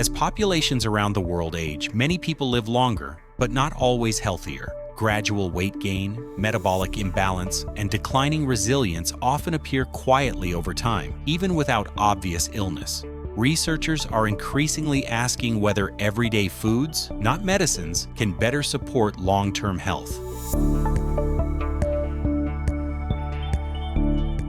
As populations around the world age, many people live longer, but not always healthier. Gradual weight gain, metabolic imbalance, and declining resilience often appear quietly over time, even without obvious illness. Researchers are increasingly asking whether everyday foods, not medicines, can better support long-term health.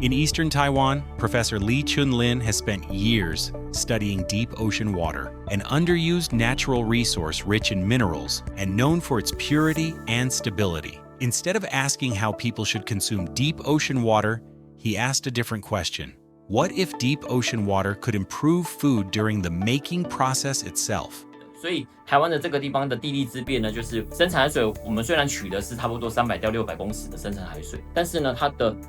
In eastern Taiwan, Professor Lee Chun-Lin has spent years studying deep ocean water, an underused natural resource rich in minerals and known for its purity and stability. Instead of asking how people should consume deep ocean water, he asked a different question. What if deep ocean water could improve food during the making process itself? 所以台湾的这个地方的地利之便呢，就是生产海水，我们虽然取的是差不多300到600公尺的生产海水，但是呢，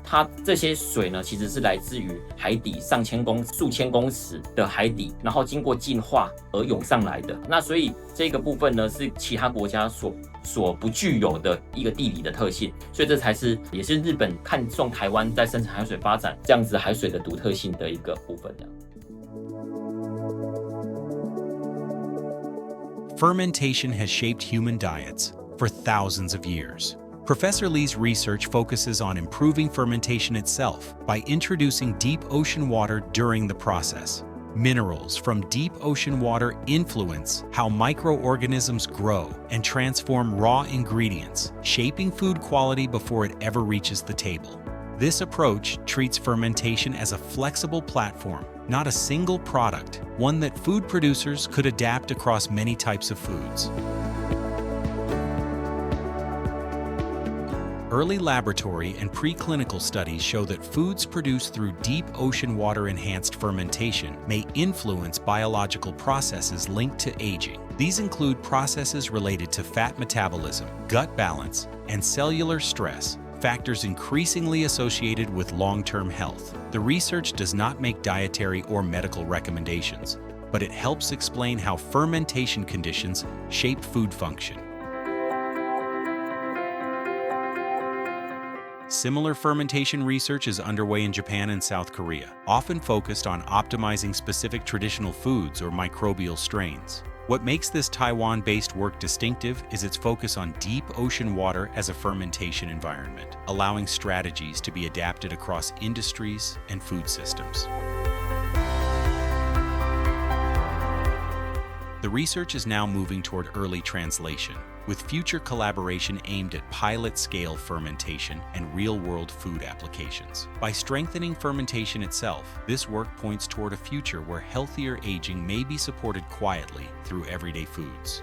它这些水呢，其实是来自于海底数千公尺的海底，然后经过净化而涌上来的。那所以这个部分呢，是其他国家所不具有的一个地理的特性，所以这也是日本看中台湾在生产海水发展这样子海水的独特性的一个部分。Fermentation has shaped human diets for thousands of years. Professor Lee's research focuses on improving fermentation itself by introducing deep ocean water during the process. Minerals from deep ocean water influence how microorganisms grow and transform raw ingredients, shaping food quality before it ever reaches the table. This approach treats fermentation as a flexible platform, not a single product, one that food producers could adapt across many types of foods. Early laboratory and preclinical studies show that foods produced through deep ocean water-enhanced fermentation may influence biological processes linked to aging. These include processes related to fat metabolism, gut balance, and cellular stress, factors increasingly associated with long-term health. The research does not make dietary or medical recommendations, but it helps explain how fermentation conditions shape food function. Similar fermentation research is underway in Japan and South Korea, often focused on optimizing specific traditional foods or microbial strains. What makes this Taiwan-based work distinctive is its focus on deep ocean water as a fermentation environment, allowing strategies to be adapted across industries and food systems. The research is now moving toward early translation, with future collaboration aimed at pilot-scale fermentation and real-world food applications. By strengthening fermentation itself, this work points toward a future where healthier aging may be supported quietly through everyday foods.